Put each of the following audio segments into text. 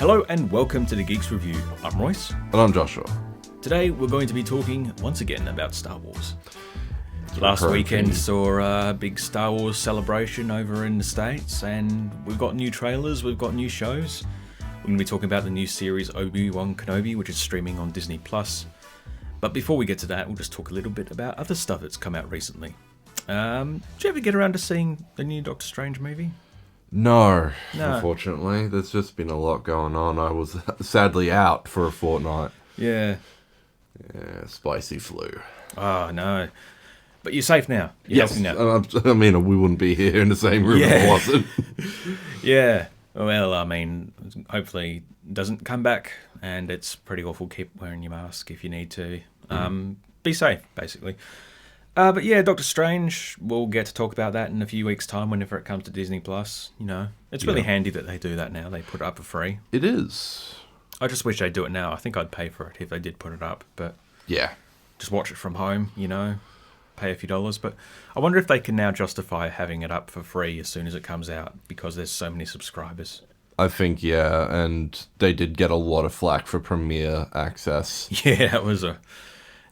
Hello and welcome to the Geeks Review. I'm Royce. And I'm Joshua. Today we're going to be talking once again about Star Wars. Last weekend saw a big Star Wars celebration over in the States, and we've got new trailers, we've got new shows. We're going to be talking about the new series Obi-Wan Kenobi, which is streaming on Disney+. But before we get to that, we'll just talk a little bit about other stuff that's come out recently. Did you ever get around to seeing the new Doctor Strange movie? No, unfortunately. There's just been a lot going on. I was sadly out for a fortnight. Yeah, spicy flu. Oh, no. But you're safe now. You're healthy now. I mean, we wouldn't be here in the same room if it wasn't. Yeah. Well, I mean, hopefully it doesn't come back, and it's pretty awful. Keep wearing your mask if you need to. Be safe, basically. But yeah, Doctor Strange, we'll get to talk about that in a few weeks' time whenever it comes to Disney+. You know, it's really handy that they do that now. They put it up for free. It is. I just wish they'd do it now. I think I'd pay for it if they did put it up. But yeah, just watch it from home, you know, pay a few dollars. But I wonder if they can now justify having it up for free as soon as it comes out because there's so many subscribers. I think, yeah, and they did get a lot of flack for Premiere Access. Yeah, it was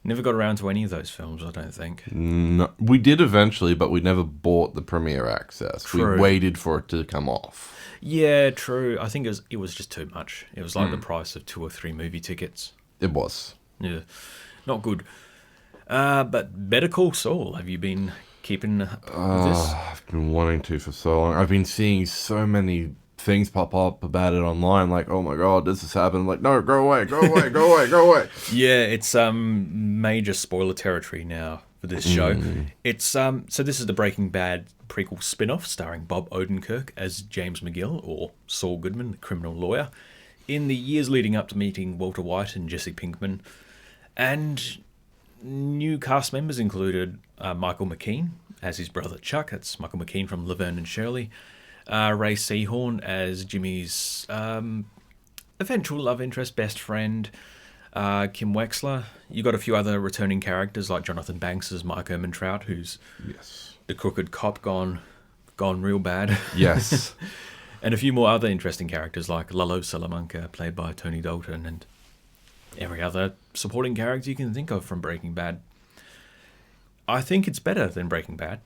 never got around to any of those films, I don't think. No, we did eventually, but we never bought the Premiere Access. True. We waited for it to come off. Yeah, true. I think it was just too much. It was like the price of 2 or 3 movie tickets. It was. Yeah, not good. But Better Call Saul, have you been keeping up with this? I've been wanting to for so long. I've been seeing so many things pop up about it online, like, oh my god, this has happened. I'm like, no, go away, go away, go away, go away. Yeah, it's major spoiler territory now for this show. It's so this is the Breaking Bad prequel spin-off starring Bob Odenkirk as James McGill, or Saul Goodman, the criminal lawyer, in the years leading up to meeting Walter White and Jesse Pinkman. And new cast members included Michael McKean as his brother Chuck. That's Michael McKean from Laverne and Shirley. Ray Seahorn as Jimmy's eventual love interest, best friend. Kim Wexler. You got a few other returning characters like Jonathan Banks as Mike Ehrmantraut, who's the crooked cop gone real bad. Yes. And a few more other interesting characters like Lalo Salamanca, played by Tony Dalton, and every other supporting character you can think of from Breaking Bad. I think it's better than Breaking Bad.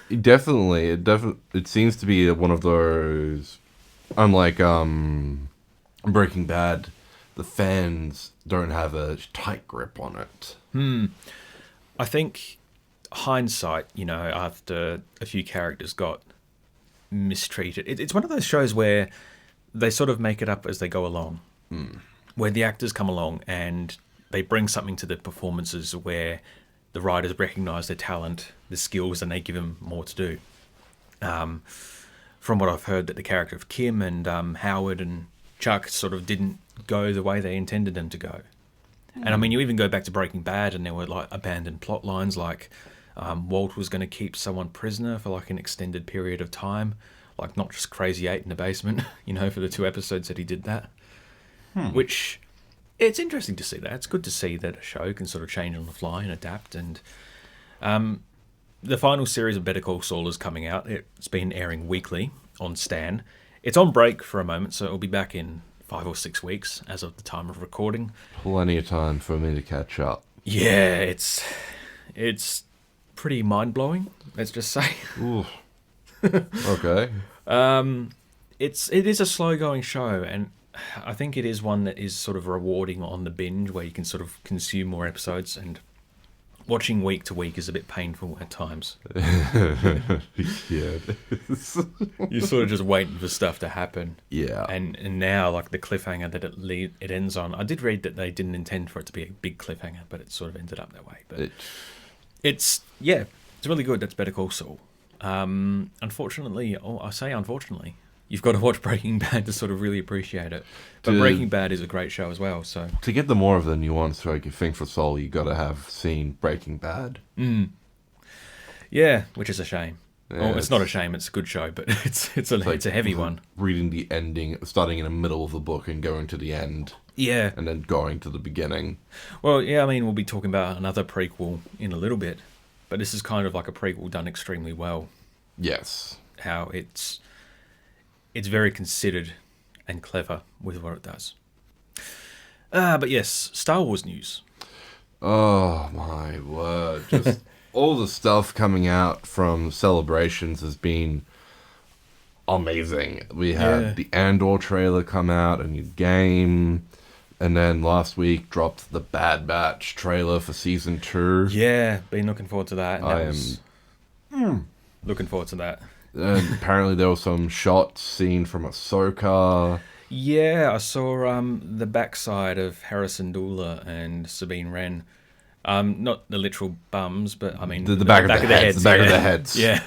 It seems to be one of those, unlike Breaking Bad, the fans don't have a tight grip on it. I think hindsight, you know, after a few characters got mistreated, it's one of those shows where they sort of make it up as they go along, where the actors come along and they bring something to the performances where the writers recognise their talent, the skills, and they give them more to do. From what I've heard, that the character of Kim and Howard and Chuck sort of didn't go the way they intended them to go. And I mean, you even go back to Breaking Bad and there were like abandoned plot lines, like Walt was going to keep someone prisoner for like an extended period of time, like not just Crazy 8 in the basement, you know, for the 2 episodes that he did that. Which... it's interesting to see that. It's good to see that a show can sort of change on the fly and adapt. And the final series of Better Call Saul is coming out. It's been airing weekly on Stan. It's on break for a moment, so it'll be back in 5 or 6 weeks as of the time of recording. Plenty of time for me to catch up. Yeah, it's pretty mind-blowing, let's just say. Ooh. Okay. It is a slow-going show, and I think it is one that is sort of rewarding on the binge, where you can sort of consume more episodes, and watching week to week is a bit painful at times. Yeah. You're sort of just waiting for stuff to happen. Yeah. And now, like the cliffhanger that it ends on, I did read that they didn't intend for it to be a big cliffhanger, but it sort of ended up that way. But it's really good. That's Better Call Saul. Unfortunately, I say unfortunately, you've got to watch Breaking Bad to sort of really appreciate it. But Breaking Bad is a great show as well. So to get the more of the nuance, like you think for Saul, you got to have seen Breaking Bad. Yeah, which is a shame. Yeah, well, it's not a shame. It's a good show, but it's a heavy one. Reading the ending, starting in the middle of the book and going to the end. Yeah, and then going to the beginning. Well, yeah. I mean, we'll be talking about another prequel in a little bit, but this is kind of like a prequel done extremely well. Yes. How it's very considered and clever with what it does. But yes, Star Wars news. Oh my word. Just all the stuff coming out from Celebrations has been amazing. We had the Andor trailer come out, a new game, and then last week dropped the Bad Batch trailer for Season 2. Yeah, been looking forward to that. I am looking forward to that. And apparently there were some shots seen from Ahsoka. Yeah, I saw the backside of Harrison Dula and Sabine Wren. Not the literal bums, but I mean the back of the heads. The back of the heads. Yeah,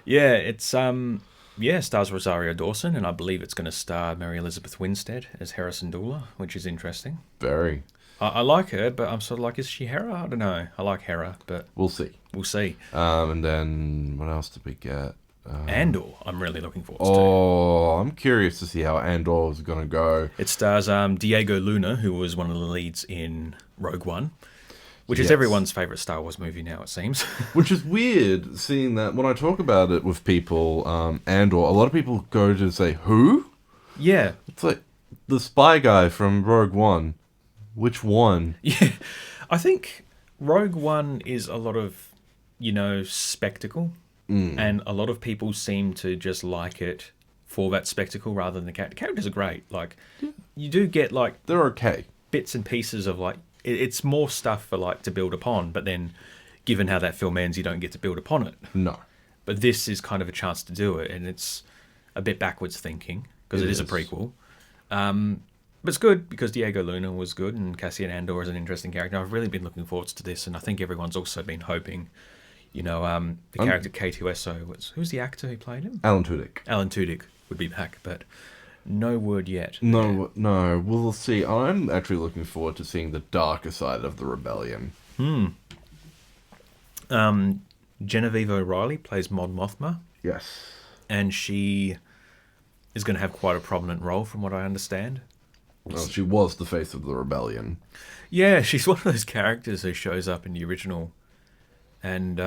yeah. It's stars Rosario Dawson, and I believe it's going to star Mary Elizabeth Winstead as Harrison Dula, which is interesting. Very. I like her, but I'm sort of like, is she Hera? I don't know. I like Hera, but we'll see. We'll see. And then what else did we get? Andor, I'm really looking forward to. Oh, I'm curious to see how Andor is going to go. It stars Diego Luna, who was one of the leads in Rogue One, which is everyone's favourite Star Wars movie now, it seems. Which is weird, seeing that when I talk about it with people, Andor, a lot of people go to say, who? Yeah. It's like, the spy guy from Rogue One. Which one? Yeah. I think Rogue One is a lot of, spectacle. And a lot of people seem to just like it for that spectacle rather than the character. The characters are great. Like, you do get, like... They're okay. Bits and pieces of, like... It's more stuff for, like, to build upon. But then, given how that film ends, you don't get to build upon it. No. But this is kind of a chance to do it. And it's a bit backwards thinking. Because it is a prequel. But it's good because Diego Luna was good. And Cassian Andor is an interesting character. I've really been looking forward to this. And I think everyone's also been hoping... the character K2SO, who's the actor who played him? Alan Tudyk. Alan Tudyk would be back, but no word yet. No, we'll see. I'm actually looking forward to seeing the darker side of the rebellion. Genevieve O'Reilly plays Mon Mothma. Yes. And she is going to have quite a prominent role, from what I understand. Well, she was the face of the rebellion. Yeah, she's one of those characters who shows up in the original... and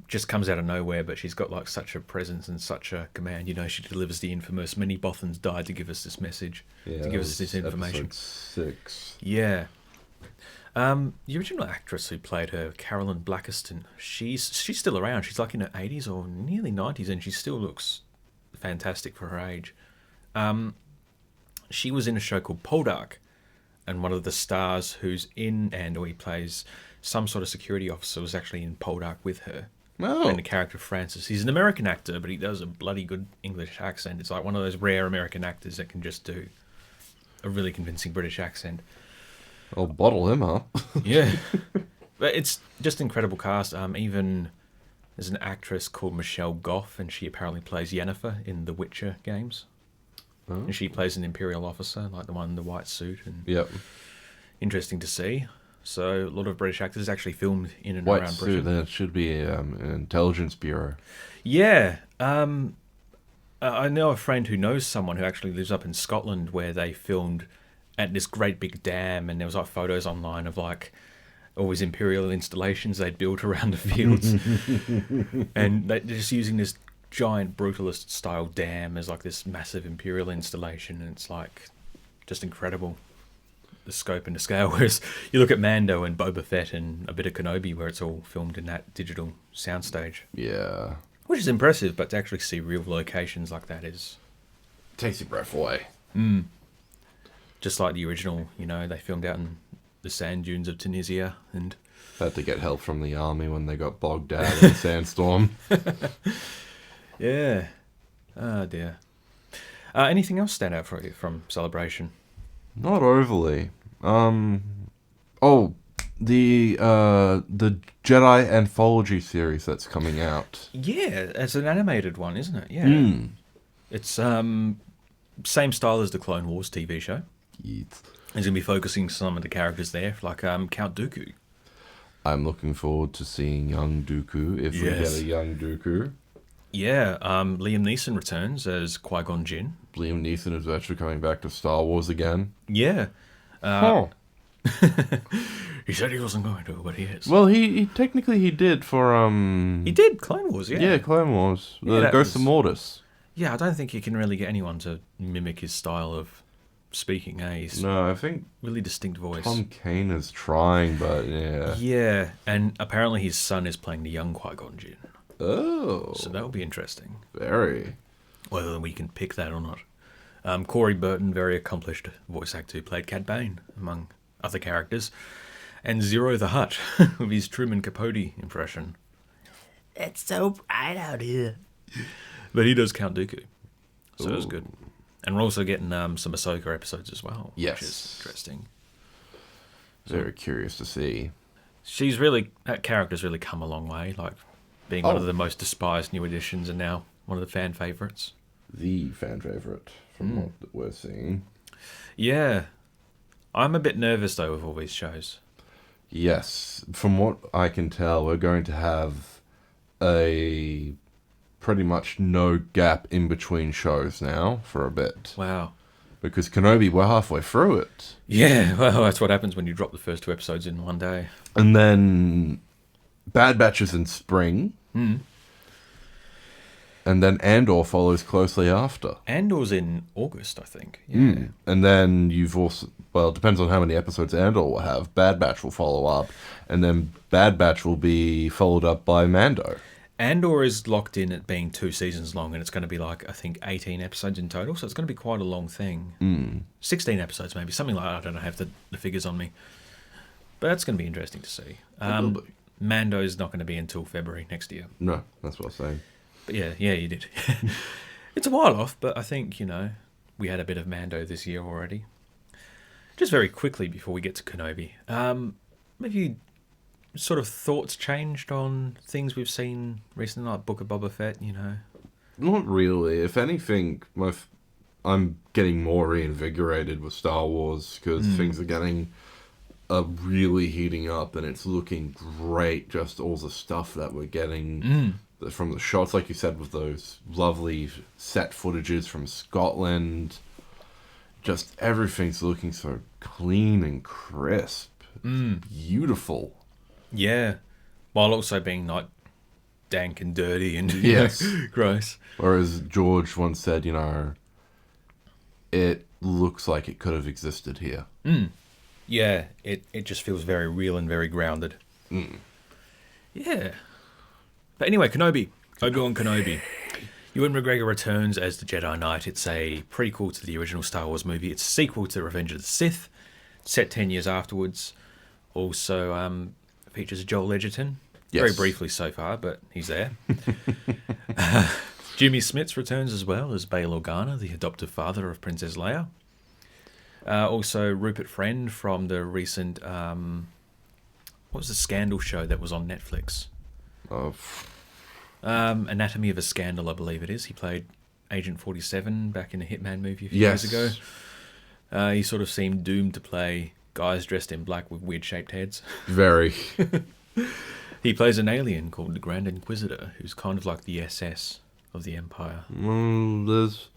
just comes out of nowhere, but she's got like such a presence and such a command. She delivers the infamous "Many Bothans died to give us this message, to give us this information." Episode 6. Yeah. The original actress who played her, Carolyn Blackiston, she's still around. She's like in her 80s or nearly 90s, and she still looks fantastic for her age. She was in a show called Poldark, and one of the stars who's in Andor, he plays some sort of security officer, was actually in Poldark with her. Oh. And the character Francis. He's an American actor, but he does a bloody good English accent. It's like one of those rare American actors that can just do a really convincing British accent. I'll bottle him up. Yeah. But it's just an incredible cast. Even there's an actress called Michelle Goff, and she apparently plays Yennefer in the Witcher games. Oh. And she plays an Imperial officer, like the one in the white suit. And yep. Interesting to see. So a lot of British actors actually filmed in and around Britain. Then it should be an intelligence bureau. Yeah. I know a friend who knows someone who actually lives up in Scotland where they filmed at this great big dam, and there was like photos online of like all these imperial installations they'd built around the fields. And they're just using this giant brutalist style dam as like this massive imperial installation, and it's like just incredible. The scope and the scale, whereas you look at Mando and Boba Fett and a bit of Kenobi where it's all filmed in that digital soundstage. Yeah. Which is impressive, but to actually see real locations like that is... Takes your breath away. Just like the original, they filmed out in the sand dunes of Tunisia and... Had to get help from the army when they got bogged down in a sandstorm. Yeah. Oh, dear. Anything else stand out for you from Celebration? Not overly. The Jedi Anthology series that's coming out. Yeah, it's an animated one, isn't it? Yeah. It's same style as the Clone Wars TV show. Yes. He's going to be focusing some of the characters there, like Count Dooku. I'm looking forward to seeing young Dooku, if we get a young Dooku. Yeah, Liam Neeson returns as Qui-Gon Jinn. Liam Neeson is actually coming back to Star Wars again. Yeah. He said he wasn't going to, but he is. Well, he technically he did for He did Clone Wars, yeah. Yeah, Clone Wars. The Ghost of Mortis. Yeah, I don't think you can really get anyone to mimic his style of speaking. He's No, I think really distinct voice. Tom Kane is trying, but yeah. Yeah, and apparently his son is playing the young Qui-Gon Jinn. Oh. So that'll be interesting. Very. Whether we can pick that or not. Corey Burton, very accomplished voice actor, who played Cad Bane, among other characters. And Zero the Hutt, with his Truman Capote impression. It's so bright out here. But he does Count Dooku. So that's good. And we're also getting some Ahsoka episodes as well. Yes. Which is interesting. Very curious to see. That character's really come a long way. Like, being one of the most despised new additions and now one of the fan favourites. The fan favourite from what we're seeing. Yeah. I'm a bit nervous, though, with all these shows. Yes. From what I can tell, we're going to have a pretty much no gap in between shows now for a bit. Wow. Because Kenobi, we're halfway through it. Yeah, well, that's what happens when you drop the first 2 episodes in one day. And then Bad Batch is in spring. And then Andor follows closely after. Andor's in August, I think. Yeah. And then you've also... Well, it depends on how many episodes Andor will have. Bad Batch will follow up. And then Bad Batch will be followed up by Mando. Andor is locked in at being 2 seasons long, and it's going to be like, I think, 18 episodes in total, so it's going to be quite a long thing. 16 episodes maybe, something like that. I don't know, I have the figures on me. But that's going to be interesting to see. Mando's not going to be until February next year. No, that's what I'm saying. But yeah, you did. It's a while off, but I think, we had a bit of Mando this year already. Just very quickly before we get to Kenobi. Have you sort of thoughts changed on things we've seen recently, like Book of Boba Fett, Not really. If anything, I'm getting more reinvigorated with Star Wars because things are really heating up and it's looking great. Just all the stuff that we're getting from the shots, like you said, with those lovely set footages from Scotland. Just everything's looking so clean and crisp. It's beautiful. Yeah. While also being like dank and dirty and yes, gross. Or as George once said, it looks like it could have existed here. Yeah, it just feels very real and very grounded. Yeah. But anyway, Kenobi. Obi-Wan Kenobi. Ewan McGregor returns as the Jedi Knight. It's a prequel to the original Star Wars movie. It's a sequel to Revenge of the Sith, set 10 years afterwards. Also features Joel Edgerton. Yes. Very briefly so far, but he's there. Jimmy Smits returns as well as Bail Organa, the adoptive father of Princess Leia. Also Rupert Friend from the recent... what was the Scandal show that was on Netflix? Anatomy of a Scandal, I believe it is. He played Agent 47 back in a Hitman movie a few years ago. He sort of seemed doomed to play guys dressed in black with weird-shaped heads. Very. He plays an alien called the Grand Inquisitor, who's kind of like the SS of the Empire. There's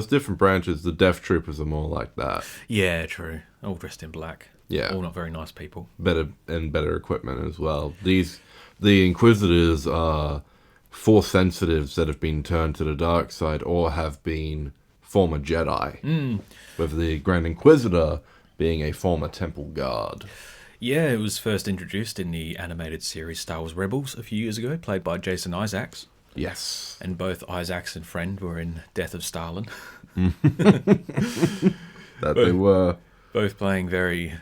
different branches. The Death Troopers are more like that. Yeah, true. All dressed in black. Yeah. All not very nice people. Better equipment as well. The Inquisitors are Force sensitives that have been turned to the dark side or have been former Jedi. With the Grand Inquisitor being a former Temple Guard. Yeah, it was first introduced in the animated series Star Wars Rebels a few years ago, played by Jason Isaacs. Yes. And both Isaacs and Friend were in Death of Stalin. They were. Both playing very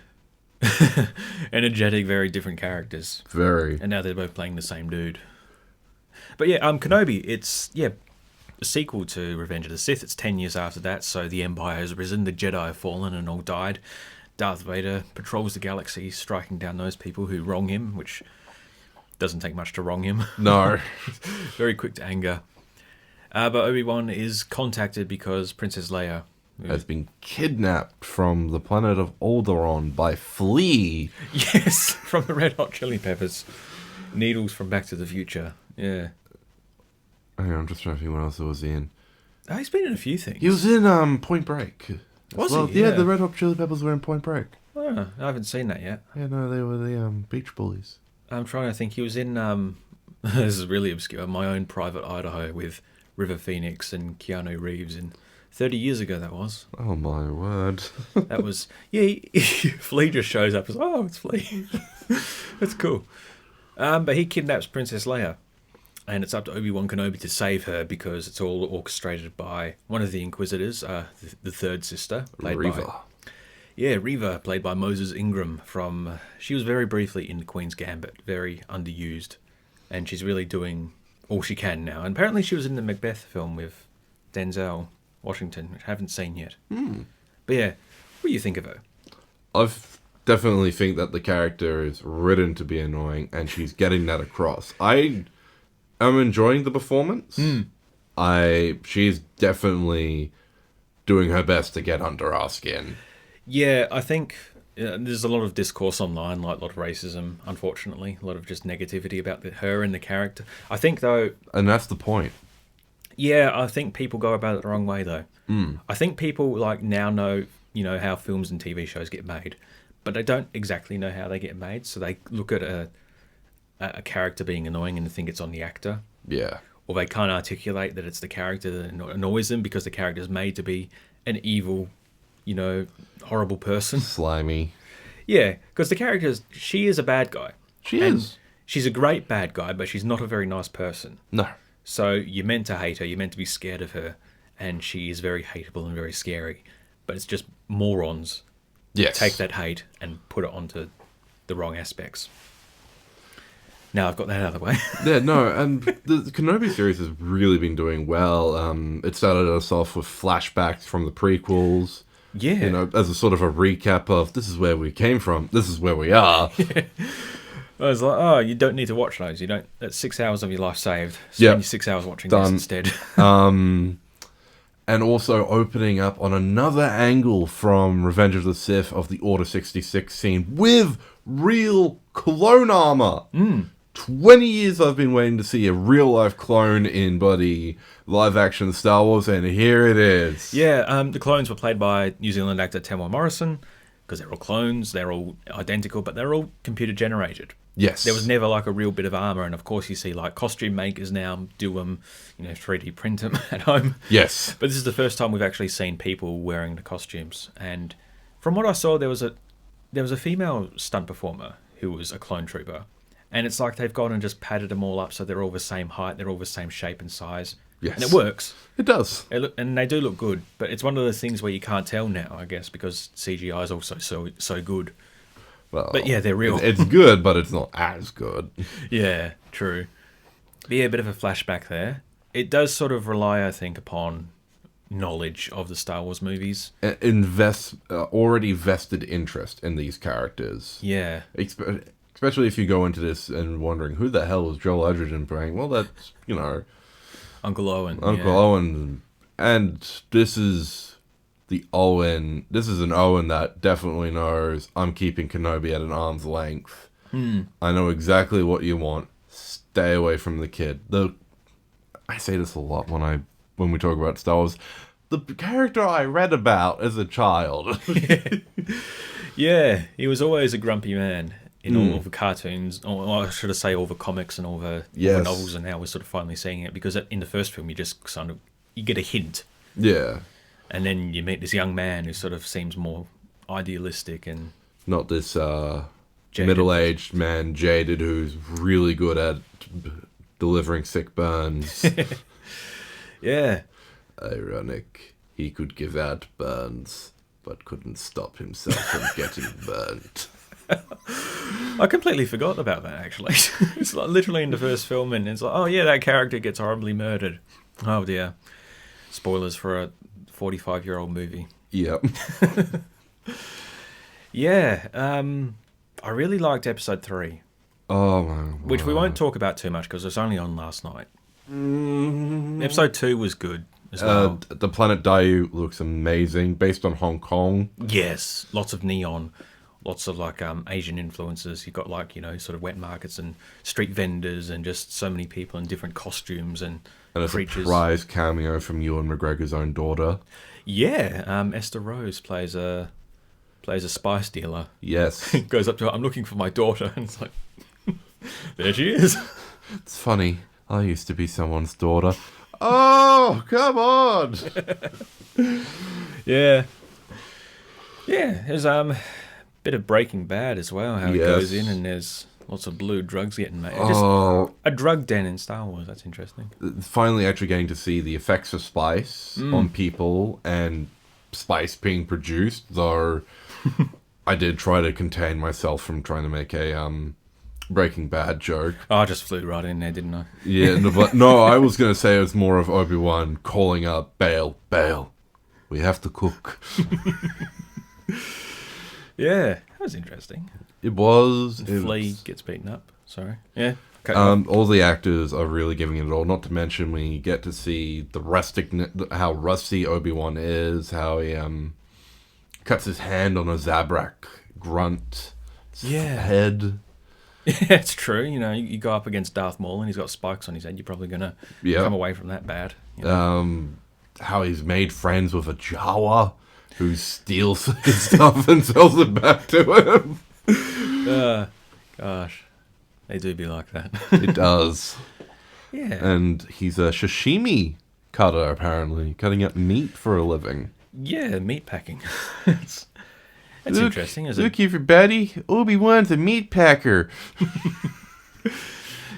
energetic, very different characters. Very. And now they're both playing the same dude. But yeah, Kenobi, it's, a sequel to Revenge of the Sith. It's 10 years after that, so the Empire has risen, the Jedi have fallen and all died. Darth Vader patrols the galaxy, striking down those people who wrong him, which doesn't take much to wrong him. No. Very quick to anger. But Obi-Wan is contacted because Princess Leia has been kidnapped from the planet of Alderaan by Flea. Yes, from the Red Hot Chili Peppers. Needles from Back to the Future. Yeah. I'm just trying to think what else was he in. Oh, he's been in a few things. He was in Point Break. Was he? Yeah, the Red Hot Chili Peppers were in Point Break. Oh, I haven't seen that yet. Yeah, no, they were the Beach Bullies. I'm trying to think. He was in, this is really obscure, My Own Private Idaho with River Phoenix and Keanu Reeves in 30 years ago. That was. Oh my word! That was Flea just shows up as it's Flea. That's cool. But he kidnaps Princess Leia, and it's up to Obi-Wan Kenobi to save her because it's all orchestrated by one of the Inquisitors, the third sister, played Reva. by Reva, played by Moses Ingram from. She was very briefly in The Queen's Gambit, very underused, and she's really doing all she can now. And apparently, she was in the Macbeth film with Denzel Washington, which I haven't seen yet. But yeah, what do you think of her? I've definitely think that the character is written to be annoying, and she's getting that across. I am enjoying the performance. She's definitely doing her best to get under our skin. Yeah, I think there's a lot of discourse online, like a lot of racism, unfortunately, a lot of just negativity about her and the character. I think though, And that's the point. yeah, I think people go about it the wrong way though. I think people like now know, how films and TV shows get made, but they don't exactly know how they get made. So they look at a character being annoying and think it's on the actor. Yeah. Or they can't articulate that it's the character that annoys them because the character's made to be an evil, horrible person. Slimy. Yeah, because the character she is a bad guy. She And is. She's a great bad guy, but she's not a very nice person. No. So you're meant to hate her, you're meant to be scared of her, and she is very hateable and very scary. But it's just morons Yes. take that hate and put it onto the wrong aspects. Now I've got that out of the way. Yeah, no, and the Kenobi series has really been doing well. It started us off with flashbacks from the prequels. Yeah. As a sort of a recap of this is where we came from, this is where we are. I was like, you don't need to watch those. You don't. That's 6 hours of your life saved. Spend Yep. your 6 hours watching Done. this instead. And also opening up on another angle from Revenge of the Sith of the Order 66 scene with real clone armor. 20 years I've been waiting to see a real-life clone in bloody live-action Star Wars, and here it is. Yeah, the clones were played by New Zealand actor Tamwa Morrison, because they're all clones, they're all identical, but they're all computer-generated. Yes. There was never like a real bit of armor, and of course you see like costume makers now do them, 3D print them at home. Yes. But this is the first time we've actually seen people wearing the costumes, and from what I saw, there was a female stunt performer who was a clone trooper. And it's like they've gone and just padded them all up so they're all the same height, they're all the same shape and size. Yes. And it works. It does. And they do look good. But it's one of those things where you can't tell now, I guess, because CGI is also so good. Well, But yeah, they're real. It's good, but it's not as good. Yeah, true. But yeah, a bit of a flashback there. It does sort of rely, I think, upon knowledge of the Star Wars movies. Already vested interest in these characters. Yeah. Especially if you go into this and wondering who the hell is Joel Edgerton playing. Well, that's, Uncle Owen. Uncle Owen. And this is the Owen. This is an Owen that definitely knows I'm keeping Kenobi at an arm's length. I know exactly what you want. Stay away from the kid. I say this a lot when we talk about Star Wars. The character I read about as a child. Yeah, he was always a grumpy man. In all the cartoons, or should I say all the comics and all the novels, and now we're sort of finally seeing it, because in the first film you just you get a hint. Yeah. And then you meet this young man who sort of seems more idealistic and... Not this middle-aged man, jaded, who's really good at delivering sick burns. Yeah. Ironic. He could give out burns, but couldn't stop himself from getting burnt. I completely forgot about that, actually. It's like literally in the first film, and it's like, oh yeah, that character gets horribly murdered. Oh dear. Spoilers for a 45-year-old movie. Yep. Yeah, I really liked episode 3. Oh my. Which we won't talk about too much because it's only on last night. Episode 2 was good as well. The planet Dayu looks amazing, based on Hong Kong. Yes, lots of neon, lots of like Asian influences. You've got like, sort of wet markets and street vendors and just so many people in different costumes and a creatures. surprise cameo from Ewan McGregor's own daughter. Yeah, Esther Rose plays a spice dealer. Yes. Goes up to her, I'm looking for my daughter, and it's like, there she is. It's funny. I used to be someone's daughter. Oh, come on! Yeah. Yeah, there's bit of Breaking Bad as well, how it goes in and there's lots of blue drugs getting made. Just a drug den in Star Wars, that's interesting. Finally actually getting to see the effects of spice on people and spice being produced, though I did try to contain myself from trying to make a Breaking Bad joke. Oh, I just flew right in there, didn't I? Yeah, no, but no, I was going to say it was more of Obi-Wan calling up Bail, we have to cook. Yeah, that was interesting. It was. Flea gets beaten up. Sorry. Yeah. Okay. All the actors are really giving it all. Not to mention when you get to see how rusty Obi-Wan is, how he cuts his hand on a Zabrak grunt head. Yeah, it's true. You know, you go up against Darth Maul and he's got spikes on his head. You're probably gonna come away from that bad. You know? How he's made friends with a Jawa who steals his stuff and sells it back to him. Gosh, they do be like that. It does. Yeah. And he's a sashimi cutter, apparently, cutting up meat for a living. Yeah, meat packing. It's interesting, isn't it? Look, everybody, Obi-Wan's a meat packer.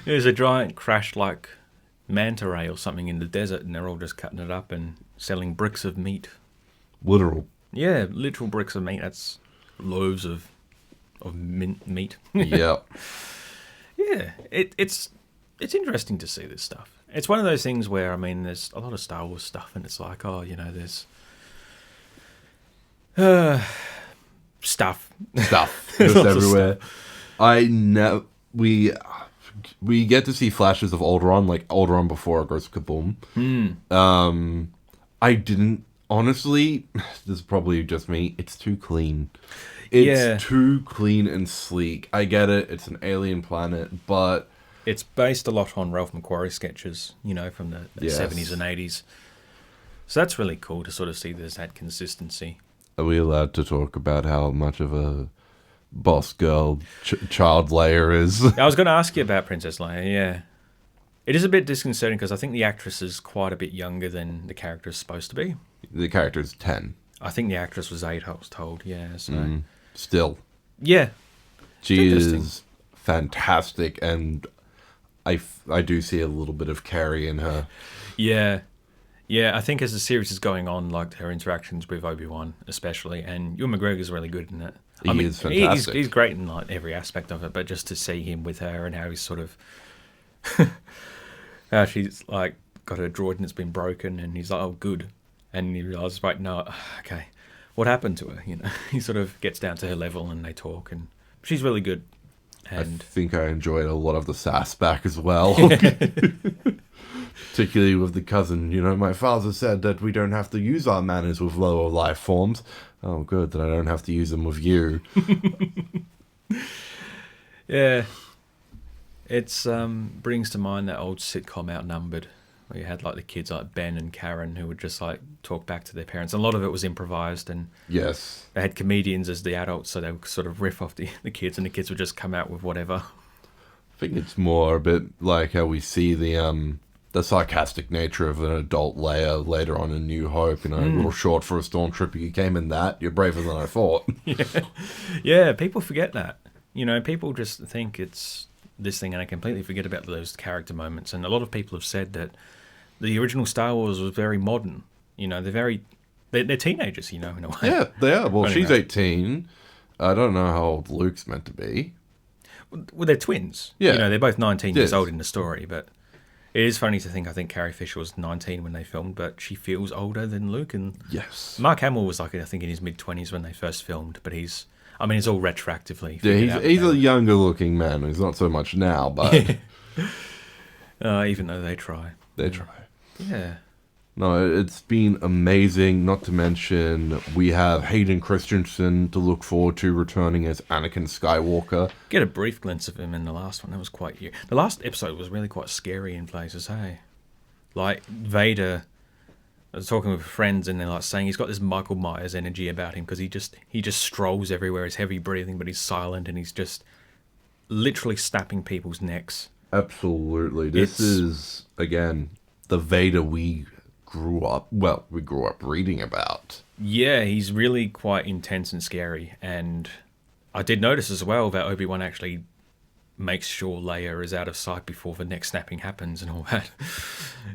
There's a giant crash-like manta ray or something in the desert, and they're all just cutting it up and selling bricks of meat. Literal. Yeah, literal bricks of meat. That's loaves of meat. Yep. Yeah, it's interesting to see this stuff. It's one of those things where, I mean, there's a lot of Star Wars stuff, and it's like, oh, you know, there's stuff just everywhere. We get to see flashes of Alderaan, like Alderaan before it goes kaboom. I didn't honestly. This is probably just me. It's too clean. It's too clean and sleek. I get it. It's an alien planet, but it's based a lot on Ralph McQuarrie sketches, you know, from the 70s and 80s. So that's really cool to sort of see there's that consistency. Are we allowed to talk about how much of a boss girl child Leia is? I was going to ask you about Princess Leia, yeah. It is a bit disconcerting because I think the actress is quite a bit younger than the character is supposed to be. The character is 10. I think the actress was 8, I was told, yeah. So. Still. Yeah. She is fantastic, and I do see a little bit of Carrie in her. Yeah. Yeah, I think as the series is going on, like her interactions with Obi-Wan especially, and Ewan McGregor's really good in it. He is fantastic. He's great in like every aspect of it, but just to see him with her and how he's sort of... how she's like got her droid and it's been broken, and he's like, oh, good. And he realizes, right, no, okay, what happened to her? You know, he sort of gets down to her level and they talk, and she's really good. And I think I enjoyed a lot of the sass back as well. Particularly with the cousin. You know, my father said that we don't have to use our manners with lower life forms. Oh, good, that I don't have to use them with you. Yeah. It's brings to mind that old sitcom Outnumbered, where you had like the kids like Ben and Karen who would just like talk back to their parents. And a lot of it was improvised, and yes, they had comedians as the adults, so they would sort of riff off the kids, and the kids would just come out with whatever. I think it's more a bit like how we see the sarcastic nature of an adult Leia later on in New Hope. You know, a little short for a stormtrooper. You came in that. You're braver than I thought. Yeah, people forget that. You know, people just think it's this thing, and I completely forget about those character moments. And a lot of people have said that the original Star Wars was very modern. You know, they're teenagers, you know, in a way. Yeah, they are. Well, she's 18. I don't know how old Luke's meant to be. Well, they're twins. Yeah. You know, they're both 19 years old in the story, but it is funny to think, I think Carrie Fisher was 19 when they filmed, but she feels older than Luke. And yes, Mark Hamill was like, I think, in his mid-20s when they first filmed, but it's all retroactively. Yeah, he's a younger looking man. He's not so much now, but... even though they try. They try. Yeah. No, it's been amazing. Not to mention, we have Hayden Christensen to look forward to returning as Anakin Skywalker. Get a brief glimpse of him in the last one. That was quite... The last episode was really quite scary in places, hey? Like, Vader... I was talking with friends, and they're like saying he's got this Michael Myers energy about him because he just strolls everywhere. He's heavy breathing, but he's silent, and he's just literally snapping people's necks. Absolutely. This is, again, the Vader we grew up reading about. Yeah, he's really quite intense and scary. And I did notice as well that Obi-Wan actually makes sure Leia is out of sight before the neck snapping happens and all that.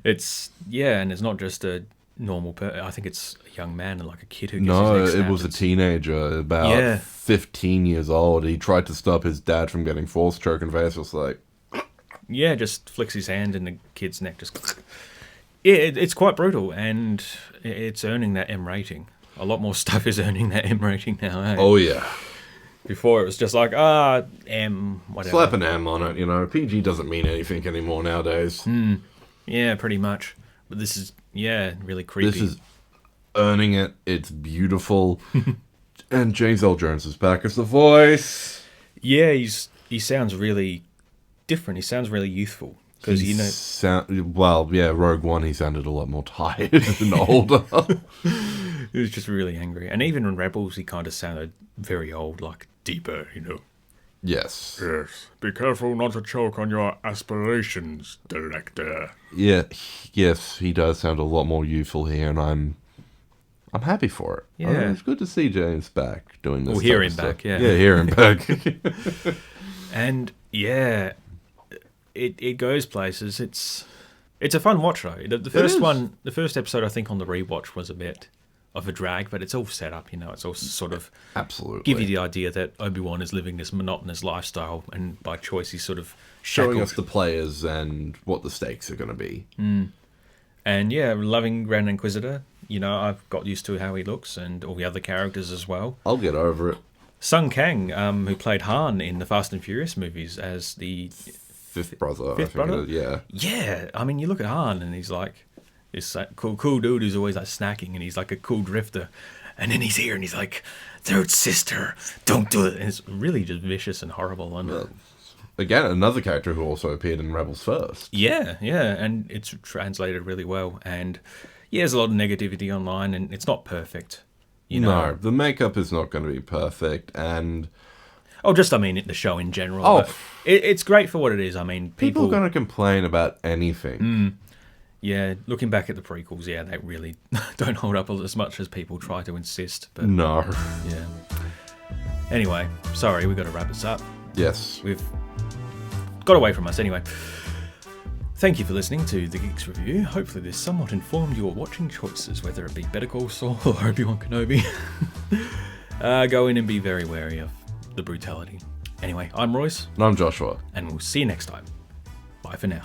And it's not just a normal I think it's a young man, like a kid who gets his neck snapped. It was a teenager, about 15 years old. He tried to stop his dad from getting force choke, and Vader's just like... Yeah, just flicks his hand and the kid's neck just... Yeah, it's quite brutal, and it's earning that M rating. A lot more stuff is earning that M rating now, eh? Oh, yeah. Before it was just like, M, whatever. Slap an M on it, PG doesn't mean anything anymore nowadays. Yeah, pretty much. But this is, really creepy. This is earning it. It's beautiful. And James L. Jones is back as the voice. Yeah, he sounds really different. He sounds really youthful. Because Rogue One, he sounded a lot more tired and older. He was just really angry. And even in Rebels, he kind of sounded very old, like deeper, Yes. Yes. Be careful not to choke on your aspirations, director. Yeah. Yes, he does sound a lot more youthful here, and I'm happy for it. Yeah. It's good to see James back doing this. Well, hear him back, yeah. Yeah, hear him back. And, it goes places. It's a fun watch, though. The first episode, I think, on the rewatch was a bit of a drag, but it's all set up, it's all sort of absolutely give you the idea that Obi-Wan is living this monotonous lifestyle, and by choice he's sort of shackled. Showing us the players and what the stakes are going to be. And loving Grand Inquisitor. I've got used to how he looks and all the other characters as well. I'll get over it. Sung Kang, who played Han in the Fast and Furious movies as the fifth brother. Fifth brother? Yeah. Yeah, I mean, you look at Han and he's like this cool dude who's always like snacking, and he's like a cool drifter, and then he's here and he's like, third sister, don't do it. And it's really just vicious and horrible. And again, another character who also appeared in Rebels first. Yeah, and it's translated really well. And there's a lot of negativity online, and it's not perfect. No, the makeup is not going to be perfect, and the show in general. It's great for what it is. I mean, people are going to complain about anything. Yeah, looking back at the prequels, they really don't hold up as much as people try to insist. But no. Yeah. Anyway, sorry, we've got to wrap this up. Yes. We've got away from us anyway. Thank you for listening to the Geeks Review. Hopefully this somewhat informed your watching choices, whether it be Better Call Saul or Obi-Wan Kenobi. Go in and be very wary of the brutality. Anyway, I'm Royce. And I'm Joshua. And we'll see you next time. Bye for now.